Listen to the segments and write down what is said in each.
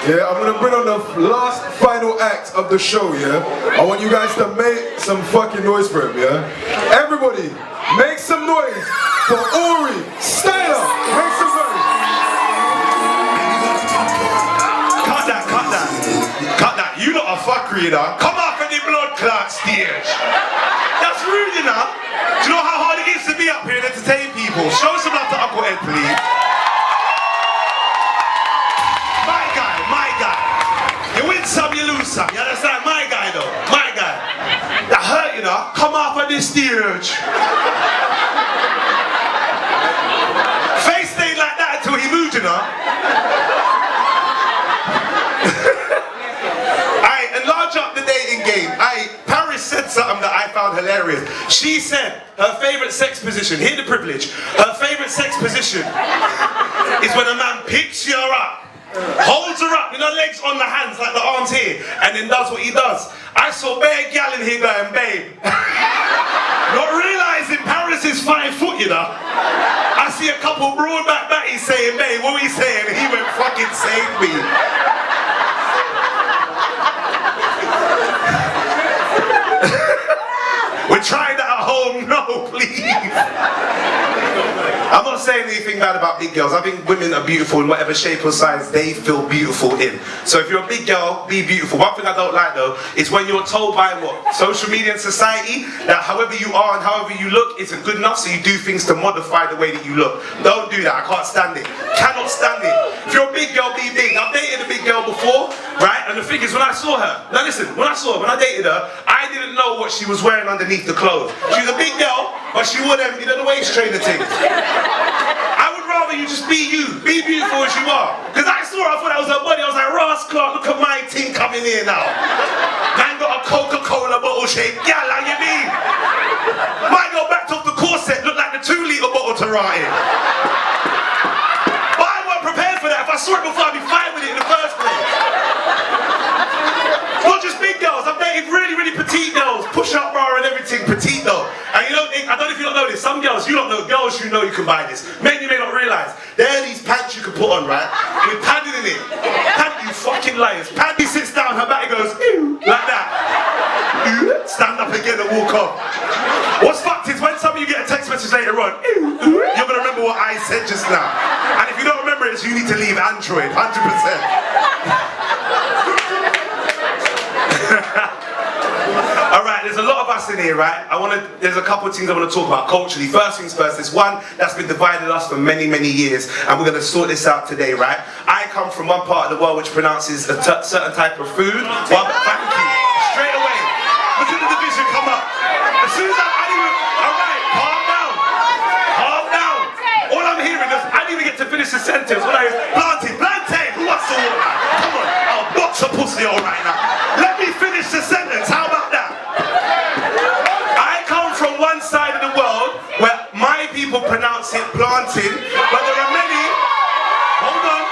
Yeah, I'm gonna bring on the last final act of the show, yeah? I want you guys to make some fucking noise for him, yeah? Everybody, make some noise for Aurie Styla! Make some noise! Cut that, cut that. Cut that. You lot are fuckery, you know? Come off of the blood clot stage. That's rude, you know? Do you know how hard it is to be up here and entertain people? Show some love to Uncle Ed, please. My guy. You win some, you lose some. You understand? My guy, though. My guy. That hurt, you know? Come off of this stage. Face stayed like that until he moved, you know? Enlarge up the dating game. Paris said something that I found hilarious. She said her favourite sex position, hear the privilege, her favourite sex position is when a man picks her up, holds her up with her legs on the hands like the arms here, and then does what he does. I saw bare gal in here going, babe. Not realising Paris is 5 foot, you know. I see a couple broad back batties saying, babe, what are we saying? And he went, fucking save me. We're trying that at home, no, please. I'm not saying anything bad about big girls. I think women are beautiful in whatever shape or size they feel beautiful in. So if you're a big girl, be beautiful. One thing I don't like though is when you're told by what? Social media and society that however you are and however you look isn't good enough, so you do things to modify the way that you look. Don't do that. I can't stand it. Cannot stand it. If you're a big girl, be big. I've dated a big girl before, right? And the thing is, when I saw her, now listen, when I dated her, I didn't know what she was wearing underneath the clothes. She was a big girl, but she wore them, you know, the waist trainer things. I would rather you just be you, be beautiful as you are. Because I saw her, I thought that was her body. I was like, Ross Clark, look at my team coming here now. Man got a Coca-Cola bottle shape. Yeah, how you mean? My girl backed off the corset, looked like the 2-litre bottle to rot in. But I wasn't prepared for that. If I saw it before, I'd be fine with it in the first place. Not just big girls, I've dated really, really petite girls, push-up bra and everything, petite though. And you know, I don't know if you don't know this, some girls, you don't know, girls you know you can buy this. Men you may not realise, there are these pants you can put on, right? With padding in it. Pant, you fucking liars. Panty sits down, her back goes, ew, like that. Ew, stand up again and walk off. What's fucked is when some of you get a text message later on, ew, you're going to remember what I said just now. And if you don't remember it, you need to leave Android, 100%. Alright, there's a lot of us in here, right? There's a couple of things I want to talk about culturally. First things first, there's one that's been divided us for many, many years, and we're going to sort this out today, right? I come from one part of the world which pronounces a certain type of food. Well, thank you. Straight away. Look at the division come up. As soon as alright, calm down. Calm down. All I'm hearing is, I didn't even get to finish the sentence. When I hear, plantain, who wants the water? Come on, I'll box a pussy all right now. Let me finish the sentence, how about that? I come from one side of the world where my people pronounce it planting, but there are many, hold on,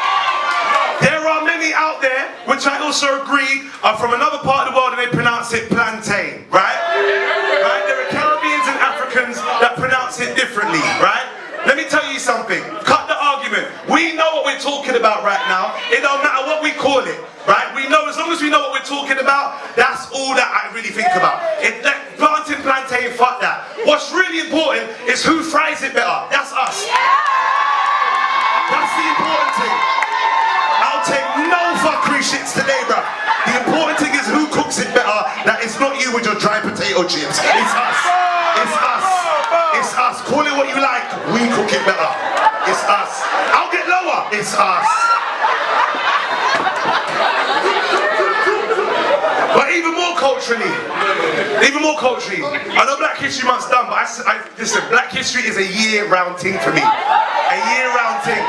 there are many out there, which I also agree, are from another part of the world and they pronounce it plantain, right? Right? There are Caribbeans and Africans that pronounce it differently, right? Let me tell you something, cut the argument. We know what we're talking about right now. It don't matter what we call it, right? We know, as long as we know what we're talking about, that's all that I really think about. Plantain, fuck that. What's really important is who fries it better. That's us. That's the important thing. I'll take no fuckery shits today, bruh. The important thing is who cooks it better. That it's not you with your dry potato chips. It's us. It's us. It's us. Call it what you like. We cook it better. It's us. I'll get lower. It's us. But even more culturally, I know Black History Month's done, but listen, Black History is a year-round thing for me. A year-round thing.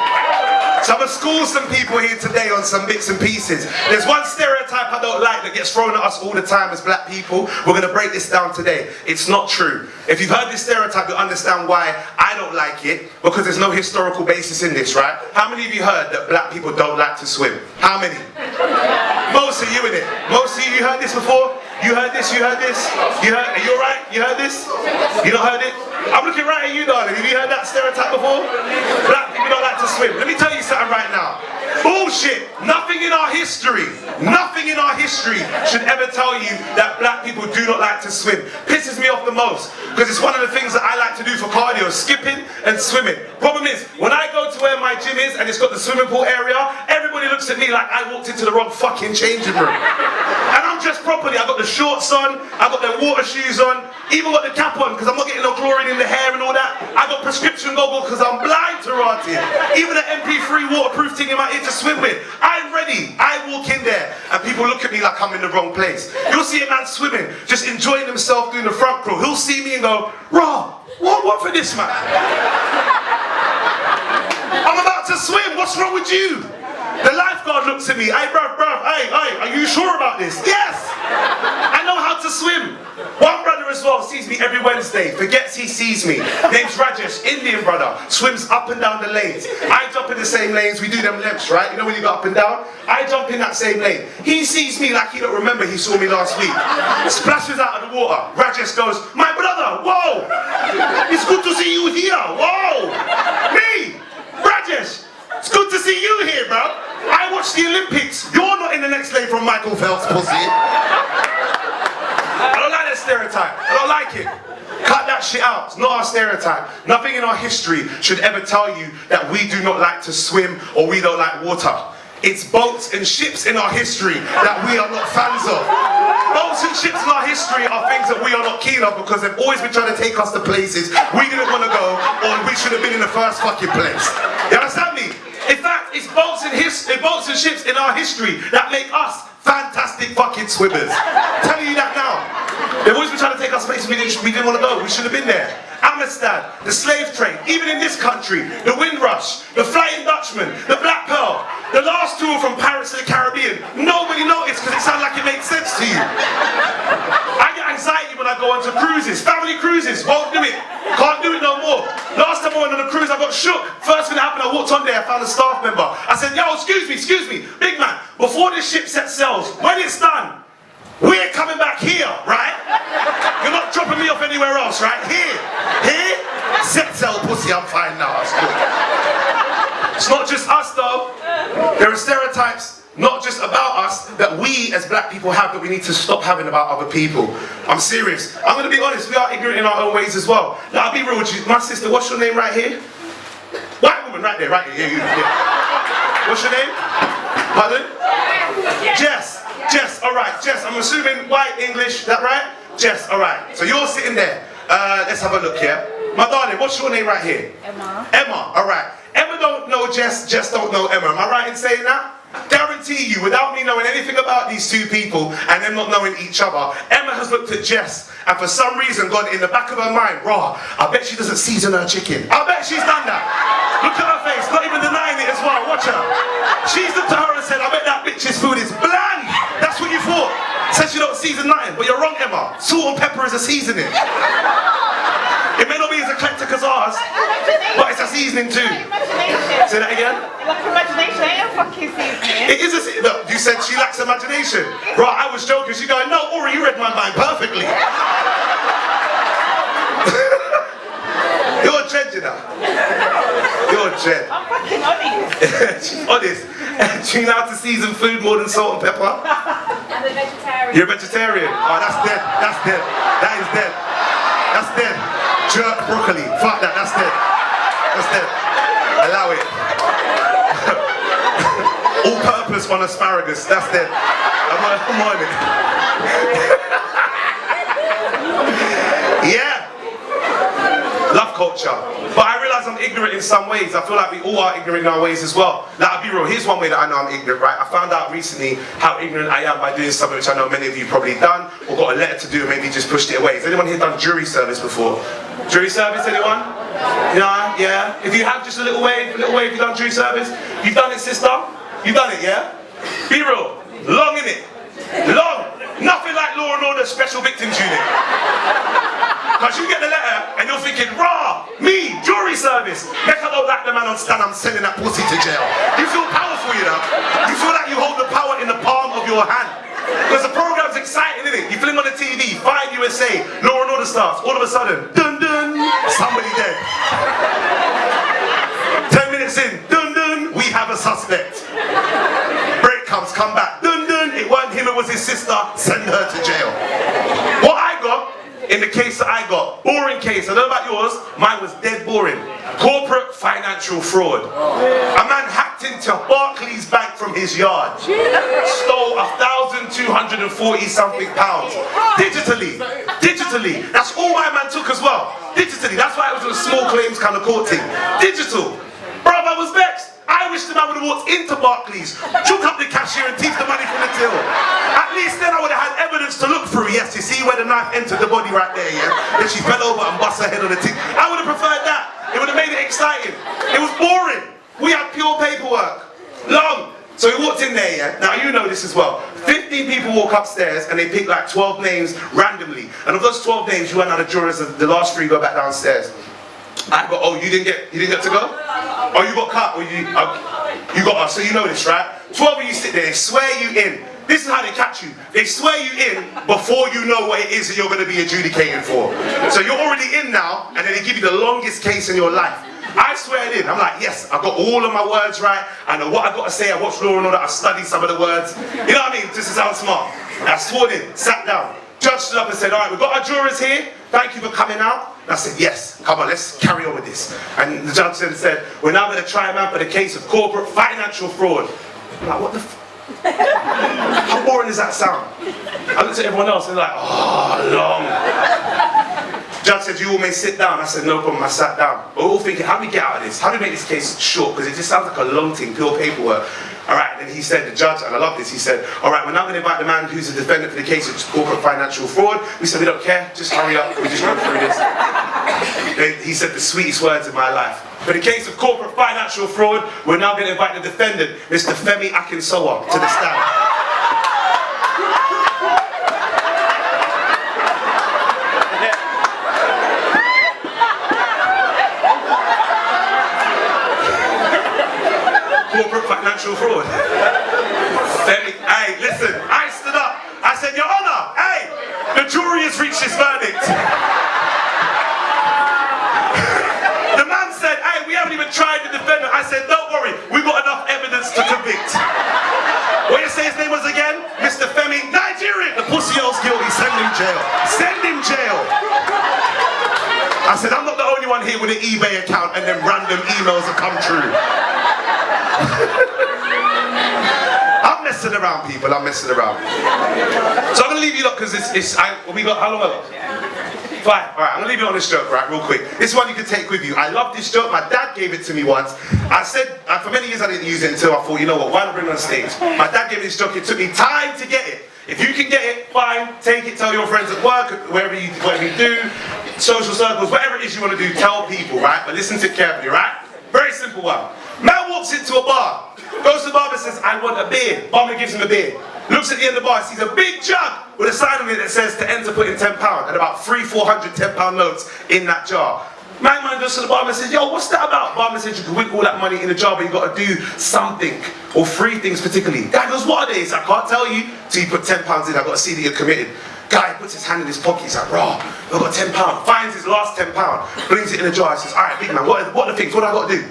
So I'm going to school some people here today on some bits and pieces. There's one stereotype I don't like that gets thrown at us all the time as black people. We're going to break this down today. It's not true. If you've heard this stereotype, you'll understand why I don't like it, because there's no historical basis in this, right? How many of you heard that black people don't like to swim? How many? Most of you in it. Most of you heard this before? You heard this? You heard this? Are you alright? You heard this? You not heard it? I'm looking right at you, darling. Have you heard that stereotype before? Black people don't like to swim. Let me tell you something right now. Bullshit. Nothing in our history should ever tell you that black people do not like to swim. Pisses me off the most, because it's one of the things that I like to do for cardio, skipping and swimming. Problem is, when I go to where my gym is and it's got the swimming pool area, everybody looks at me like I walked into the wrong fucking changing room. And I'm dressed properly. I've got the shorts on, I've got the water shoes on, even got the cap on because I'm not getting no chlorine in the hair and all that. I got prescription goggles because I'm blind to rotting. Even an MP3 waterproof thing in my ear to swim with. I'm ready. I walk in there and people look at me like I'm in the wrong place. You'll see a man swimming, just enjoying himself doing the front crawl. He'll see me and go, "Raw, what for this man? I'm about to swim, what's wrong with you?" The lifeguard looks at me, "Hey bruv, hey, are you sure about this?" "Yes, I know how to swim." One brother as well sees me every Wednesday, forgets he sees me. Name's Rajesh, Indian brother, swims up and down the lanes. I jump in the same lanes, we do them lengths, right? You know when you go up and down? I jump in that same lane. He sees me like he don't remember he saw me last week. Splashes out of the water. Rajesh goes, "My brother, whoa! It's good to see you here, whoa! Me, Rajesh, it's good to see you here, bro. I watched the Olympics. You're not in the next lane from Michael Phelps, pussy." I don't like that stereotype. I don't like it. Cut that shit out. It's not our stereotype. Nothing in our history should ever tell you that we do not like to swim or we don't like water. It's boats and ships in our history that we are not fans of. Boats and ships in our history are things that we are not keen of because they've always been trying to take us to places we didn't want to go or we should have been in the first fucking place. You understand me? In fact, it's boats and ships in our history that make us fantastic fucking swimmers. I'm telling you that now. They've always been trying to take us places we didn't want to go. We should have been there. Amistad, the slave trade, even in this country, the Windrush, the Flying Dutchman, the Black Pearl, the last tour from Pirates of the Caribbean. Nobody noticed because it sounded like it made sense to you. I get anxiety when I go onto cruises, family cruises, won't do it, can't do it no more. Last time I went on a cruise I got shook. First thing that happened, I walked on there, I found a staff member. I said, "Yo, excuse me, big man, before this ship set sails, when it's done, we're coming back here, right? You're not dropping me off anywhere else, right? Here, set sail, pussy, I'm fine now, it's good." It's not just us though. There are stereotypes not just about us that we as black people have that we need to stop having about other people. I'm serious. I'm going to be honest, we are ignorant in our own ways as well. Now, I'll be real with you. My sister, what's your name right here? White woman, right there, yeah, you. What's your name? Pardon? Jess, alright, Jess, I'm assuming white, English, is that right? Jess, alright. So you're sitting there. Let's have a look here. My darling, what's your name right here? Emma, alright. Emma don't know Jess, Jess don't know Emma. Am I right in saying that? Guarantee you, without me knowing anything about these two people and them not knowing each other, Emma has looked at Jess and for some reason gone in the back of her mind, "Raw, I bet she doesn't season her chicken." I bet she's done that. Look at her face, not even denying it as well, watch her. She's looked at her and said, "I bet that bitch's food is bland." That's what you thought. Says you don't season nothing, but you're wrong, Emma. Salt and pepper is a seasoning. It may not be as eclectic as ours, but it's a seasoning too. Say that again? Like imagination, ain't a fucking seasoning. It is a look, you said she lacks imagination. Right, I was joking. She going, "No, Aurie, you read my mind perfectly." You're a dread, you know. You're a dread. I'm fucking honest. She's honest. Do you know how to season food more than salt and pepper? I'm a vegetarian. You're a vegetarian? Oh, that's dead. That's dead. That is dead. That's dead. Jerk broccoli. Fuck that. That's dead. That's dead. Allow it. All purpose on asparagus. That's dead. I'm on it. Yeah. Love culture. But I realise I'm ignorant in some ways. I feel like we all are ignorant in our ways as well. Now, I'll be real. Here's one way that I know I'm ignorant, right? I found out recently how ignorant I am by doing something which I know many of you probably done or got a letter to do and maybe just pushed it away. Has anyone here done jury service before? Jury service, anyone? Yeah? If you have, just a little wave, if you've done jury service. You've done it, sister? You've done it, yeah? Be real. Long, innit? Long. Nothing like Law and Order Special Victims Unit. Because you get the letter and you're thinking, "Raw, me, jury service. Make I don't like the man on stand, I'm sending that pussy to jail." You feel powerful, you know? You feel like you hold the power in the palm of your hand. Because the program's exciting, isn't it? You fling on the TV, 5 USA, Law and Order starts. All of a sudden, dun dun, have a suspect. Break comes, come back. Dun dun, it wasn't him, it was his sister. Send her to jail. What I got, in the case that I got, boring case. I don't know about yours, mine was dead boring. Corporate financial fraud. A man hacked into Barclays Bank from his yard. Stole 1,240 something pounds. Digitally. Digitally. That's all my man took as well. Digitally. That's why it was a small claims kind of court thing. Digital. Bruv, I was vexed. I wish the man would have walked into Barclays, took up the cashier and thieved the money from the till. At least then I would have had evidence to look through. Yes, you see where the knife entered the body right there, yeah? Then she fell over and bust her head on the thing. I would have preferred that. It would have made it exciting. It was boring. We had pure paperwork. Long. So we walked in there, yeah? Now you know this as well. 15 people walk upstairs and they pick like 12 names randomly. And of those 12 names, you run out of jurors, the last 3 go back downstairs. I got, oh, you didn't get to go? Oh, you got cut, or you got us, so you know this, right? 12 of you sit there, they swear you in. This is how they catch you. They swear you in before you know what it is that you're going to be adjudicating for. So you're already in now, and then they give you the longest case in your life. I swear it in. I'm like, yes, I got all of my words right. I know what I got to say. I watched Law and Order. I studied some of the words. You know what I mean? Just to sound smart. I swore in, sat down. Judge stood up and said, all right, we've got our jurors here. Thank you for coming out. And I said, yes, come on, let's carry on with this. And the judge said, we're now going to try a man for the case of corporate financial fraud. I'm like, what the f? How boring does that sound? I looked at everyone else and they're like, oh, long. Judge said, you all may sit down. I said, no problem, I sat down. We're all thinking, how do we get out of this? How do we make this case short? Because it just sounds like a long thing, pure paperwork. All right, and he said, the judge, and I love this, he said, all right, we're now going to invite the man who's the defendant for the case of corporate financial fraud. We said, we don't care, just hurry up, we just go through this. Then he said the sweetest words in my life. For the case of corporate financial fraud, we're now going to invite the defendant, Mr. Femi Akinsowa, to the stand. Corporate financial fraud. Femi, hey, listen, I stood up. I said, Your Honor, hey, the jury has reached its verdict. The man said, hey, we haven't even tried the defendant. I said, don't worry, we've got enough evidence to convict. What you say his name was again? Mr. Femi, Nigerian. The pussy hole's guilty, send him jail. Send him jail. I said, I'm not the only one here with an eBay account and then random emails that come true. I'm messing around, people. I'm messing around. So I'm gonna leave you up because we got how long ago? 5. All right, I'm gonna leave you on this joke, right, real quick. This is one you can take with you. I love this joke. My dad gave it to me once. I said for many years I didn't use it until I thought, you know what? Why not bring it on stage? My dad gave me this joke. It took me time to get it. If you can get it, fine. Take it. Tell your friends at work, wherever you do, social circles, whatever it is you want to do. Tell people, right? But listen to it carefully, right? Very simple one. Man walks into a bar, goes to the barber and says, I want a beer. Barber gives him a beer. Looks at the end of the bar, sees a big jug with a sign on it that says to enter put in £10 and about 400 £10 notes in that jar. Man goes to the barber and says, yo, what's that about? Barber says, you can win all that money in the jar, but you got to do something, or 3 things particularly. Guy goes, what are these? I can't tell you. So you put £10 in, I've got to see that you're committed. Guy puts his hand in his pocket, he's like, raw, I've got £10. Finds his last £10, brings it in the jar, says, all right, big man, what are the things? What do I got to do?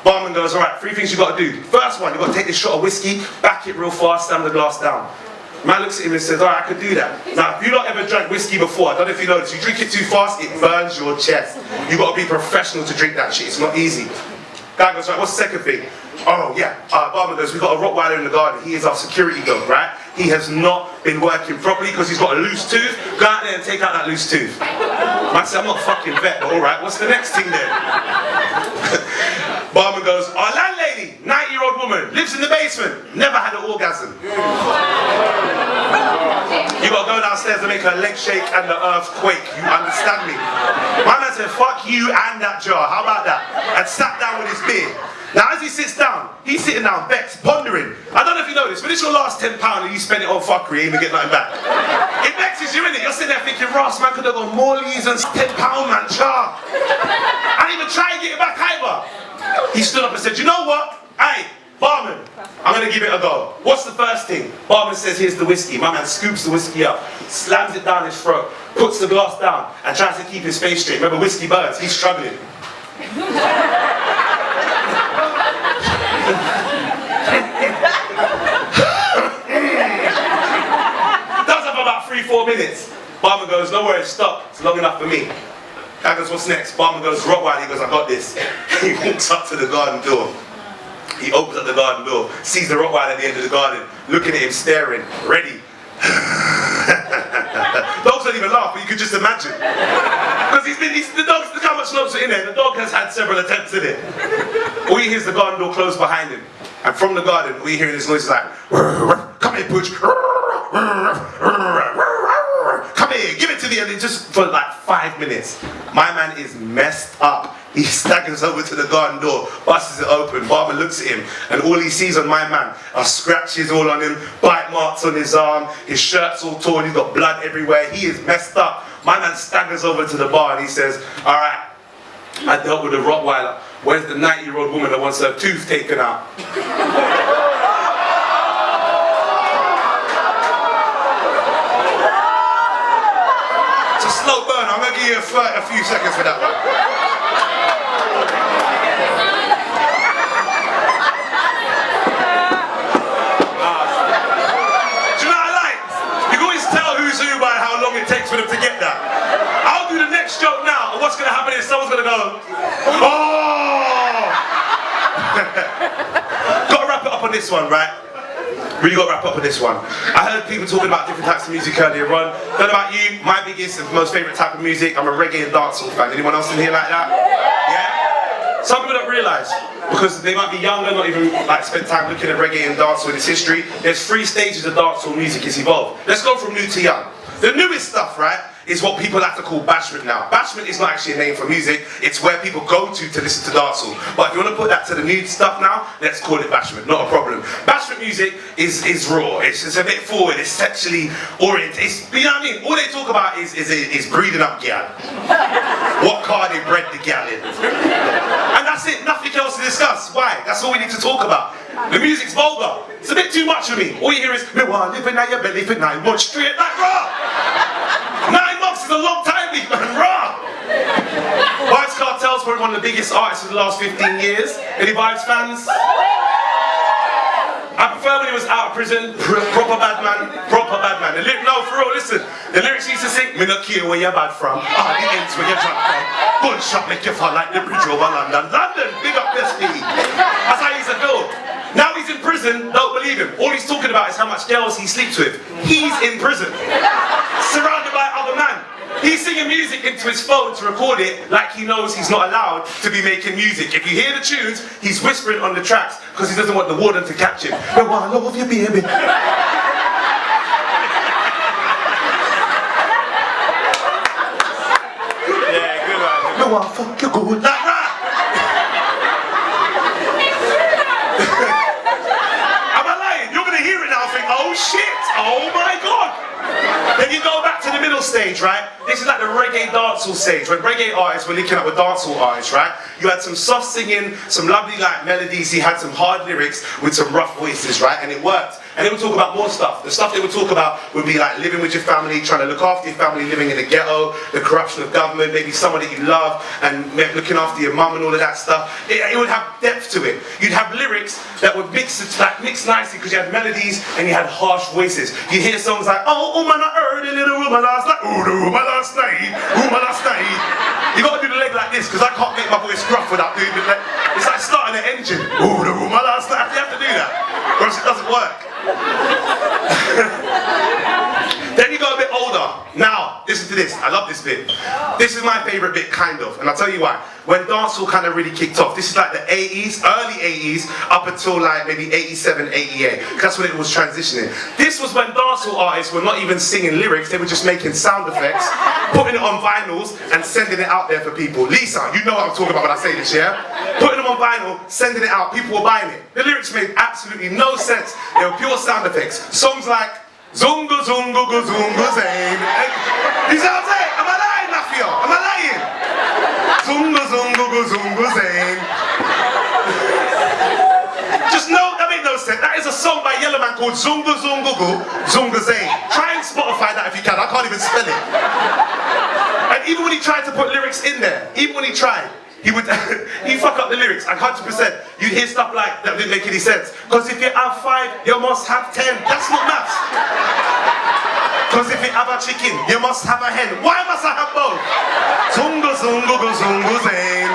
Barman goes, all right, 3 things you got to do. First one, you got to take this shot of whiskey, back it real fast, slam the glass down. Man looks at him and says, all right, I could do that. Now, if you've not ever drank whiskey before, I don't know if you know this, you drink it too fast, it burns your chest. You got to be professional to drink that shit, it's not easy. Guy goes, right, what's the second thing? Oh, yeah. Barman goes, we've got a Rottweiler in the garden, he is our security dog, right? He has not been working properly because he's got a loose tooth. Go out there and take out that loose tooth. Man said, I'm not a fucking vet, but all right, what's the next thing then? Barman goes, our landlady, 90-year-old woman, lives in the basement, never had an orgasm. You gotta go downstairs and make her legs shake and the earth quake, you understand me? My man said, fuck you and that jar, how about that? And sat down with his beer. Now as he sits down, he's sitting down vexed, pondering. I don't know if you know this, but it's your last £10 and you spend it on fuckery, you ain't even get nothing back. It vexes you, innit? You're sitting there thinking, Ross, man could have gone Morley's and £10, man, jar. I didn't even try and get it back either. He stood up and said, you know what? Hey, barman, I'm going to give it a go. What's the first thing? Barman says, here's the whiskey. My man scoops the whiskey up, slams it down his throat, puts the glass down, and tries to keep his face straight. Remember, whiskey burns. He's struggling. minutes. Barman goes, no worries, stop. It's long enough for me. Guy goes, what's next? Barman goes, Rottweiler. He goes, I got this. He walks up to the garden door. He opens up the garden door, sees the Rottweiler at the end of the garden, looking at him, staring, ready. Dogs don't even laugh, but you could just imagine. Because the dogs, look how much notes are in there. The dog has had several attempts in it. All you hear is the garden door close behind him. And from the garden, all you hear in this noise is like, come here, Pooch. Come here, give it to me. And it just for like 5 minutes. My man is messed up. He staggers over to the garden door, busts it open. Barman looks at him, and all he sees on my man are scratches all on him, bite marks on his arm, his shirt's all torn, he's got blood everywhere. He is messed up. My man staggers over to the bar and he says, all right, I dealt with a Rottweiler. Where's the 90-year-old woman that wants her tooth taken out? It's a slow burn. I'm going to give you a few seconds for that one. Do you know what I like? You can always tell who's who by how long it takes for them to get that. I'll do the next joke now, and what's going to happen is someone's going to go, oh! Got to wrap it up on this one, right? Really got to wrap up on this one. I heard people talking about different types of music earlier on. Don't know about you, my biggest and most favourite type of music, I'm a reggae and dancehall fan. Anyone else in here like that? Yeah? Some people don't realise, because they might be younger, not even like spend time looking at reggae and dancehall in its history. There's 3 stages of dancehall music has evolved. Let's go from new to young. The newest stuff, right, is what people have to call bashment now. Bashment is not actually a name for music, it's where people go to listen to dancehall. But if you want to put that to the new stuff now, let's call it bashment, not a problem. Bashment music is raw, it's a bit forward, it's sexually oriented, you know what I mean? All they talk about is breeding up gal. What car they bred the gal in. And that's it, nothing else to discuss. Why? That's all we need to talk about. The music's vulgar. It's a bit too much for me. All you hear is, me want living at your belly for 9 months straight like raw. 9 months is a long time, big man, raw. Vibes Cartel's probably one of the biggest artists of the last 15 years. Any Vibes fans? I prefer when he was out of prison, proper bad man. No, for real, listen. The lyrics he used to sing, me not care where you're bad from. The ends where you're drunk from. Gunshot make you fall like the bridge over London. London, big up SP. That's how he used to feel. Now he's in prison, don't believe him. All he's talking about is how much girls he sleeps with. He's in prison, surrounded by other men. He's singing music into his phone to record it like he knows he's not allowed to be making music. If you hear the tunes, he's whispering on the tracks because he doesn't want the warden to catch him. No, I love you, baby. Yeah, good one. No, I fuck you good. Like that. Am I lying? You're gonna hear it now and think, oh shit, oh my god. Then you go back to the middle stage, right? This is like the reggae dancehall stage. When reggae artists were linking up with dancehall artists, right? You had some soft singing, some lovely like melodies, he had some hard lyrics with some rough voices, right? And it worked. And they would talk about more stuff. The stuff they would talk about would be like living with your family, trying to look after your family, living in the ghetto, the corruption of government, maybe someone that you love, and looking after your mum and all of that stuff. It would have depth to it. You'd have lyrics that would mix nicely because you had melodies and you had harsh voices. You hear songs like, oh man, I heard a little rumor last night, oh the rumor last night, rumor last night. You gotta do the leg like this because I can't make my voice gruff without doing the leg. It's like starting an engine. Oh the rumor last night. You have to do that, or else it doesn't work. Then you go a bit older. Now, listen to this. I love this bit. This is my favourite bit, kind of. And I'll tell you why. When dancehall kind of really kicked off, this is like the 80s, early 80s, up until like maybe 87, 88. That's when it was transitioning. This was when dancehall artists were not even singing lyrics, they were just making sound effects, putting it on vinyls, and sending it out there for people. Lisa, you know what I'm talking about when I say this, yeah? Putting them on vinyl, sending it out, people were buying it. The lyrics made absolutely no sense. They were pure sound effects. Songs like, Zunga Zunga Zunga Zayn. You see what I'm saying? Am I lying, Mafia? Am I lying? Zunga Zunga Zunga Zayn. Just no, that made no sense. That is a song by Yellow Man called Zunga Zunga Zunga Zayn. Try and Spotify that if you can. I can't even spell it. And even when he tried to put lyrics in there, even when he tried, he would he'd fuck up the lyrics, like 100%. You'd hear stuff like that didn't make any sense. Because if you have 5, you must have 10. That's not maths. Cause if you have a chicken, you must have a hen. Why must I have both? Zungu zungu go zungu zain.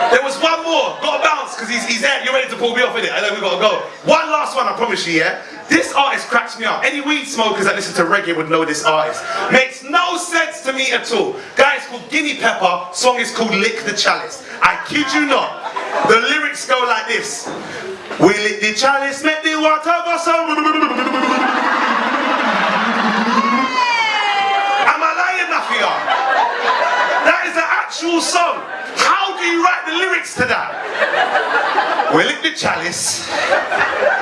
There was one more. Gotta bounce, cause he's there. You're ready to pull me off in it. I know we gotta go. One last one, I promise you, yeah? This artist cracks me up. Any weed smokers that listen to reggae would know this artist. Makes no sense to me at all. Guy, it's called Guinea Pepper. Song is called Lick the Chalice. I kid you not. The lyrics go like this. We lick the chalice, make the water go so. Am I lying enough for y'all? That is an actual song. How do you write the lyrics to that? We lick the chalice.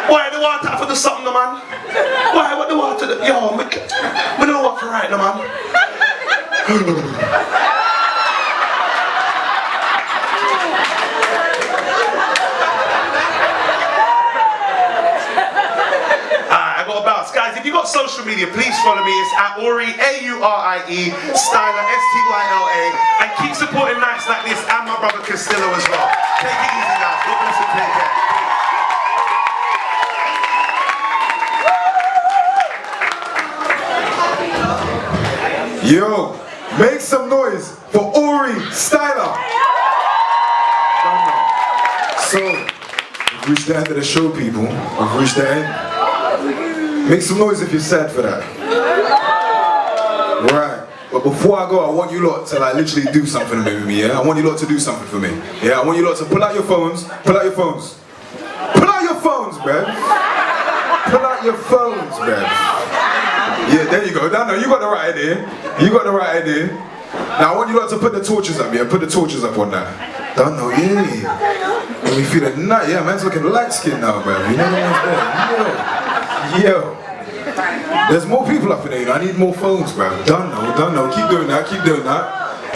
Why the water for the something, no man? Why what the water? Yo, we don't know what to write, no man. Guys, if you've got social media, please follow me. It's at Aurie, A-U-R-I-E, Styla, S-T-Y-L-A. And keep supporting nights like this and my brother Castillo as well. Take it easy, guys. God bless and take care. Yo, make some noise for Aurie Styla. So, we've reached the end of the show, people. We've reached the end. Make some noise if you're sad for that. Right. But before I go, I want you lot to like literally do something with me, yeah? I want you lot to do something for me. Yeah, I want you lot to pull out your phones. Pull out your phones. Pull out your phones, bruv. Pull out your phones, bruv. Yeah, there you go. No, you got the right idea. You got the right idea. Now I want you lot to put the torches up, yeah? Put the torches up on that. Don't know, yeah. And we feeling nice, yeah, man's looking light skinned now, bruv. You know what I'm saying? Yo, there's more people up in there, you know. I need more phones, bro. Don't know. Keep doing that,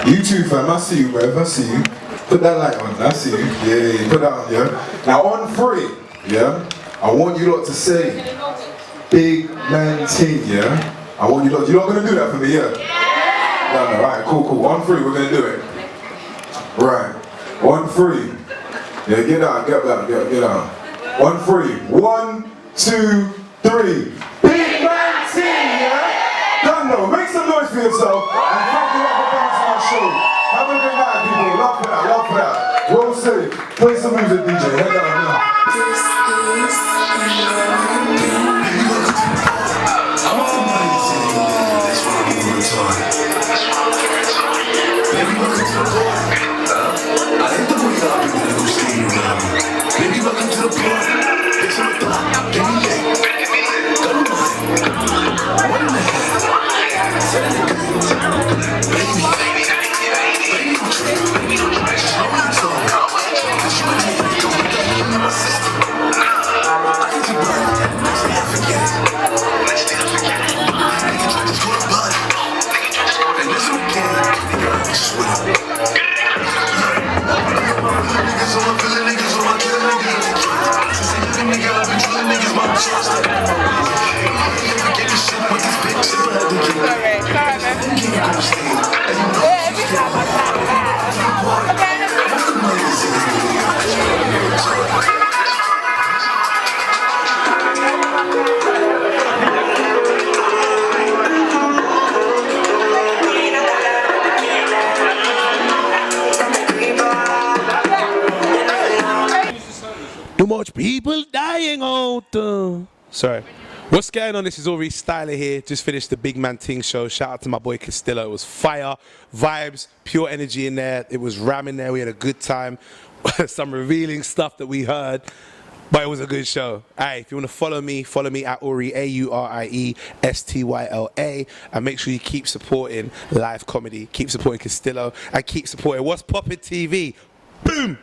You too, fam. I see you, bro. I see you. Put that light on. I see you. Yeah, put that on, yeah. Now on 3, yeah, I want you lot to say BigManTing, yeah. I want you lot gonna do that for me, yeah? No, alright, cool. On 3, we're gonna do it. Right. On 3. Yeah, get out. On 3. 1, 2, 3. BigManTing, yeah? Done though. Make some noise for yourself. And thank you all for coming to my show. Have a good night, people. Love for that. Roll city. Play some music, DJ. Head down now. Baby, welcome to the party. It's on the block. Too much people dying out. Sorry. What's going on? This is Aurie Styla here. Just finished the BigManTing show. Shout out to my boy Castillo. It was fire, vibes, pure energy in there. It was ramming there. We had a good time. Some revealing stuff that we heard. But it was a good show. Hey, if you want to follow me at Aurie, A-U-R-I-E, S-T-Y-L-A. And make sure you keep supporting live comedy. Keep supporting Castillo. And keep supporting What's Poppin' TV. Boom!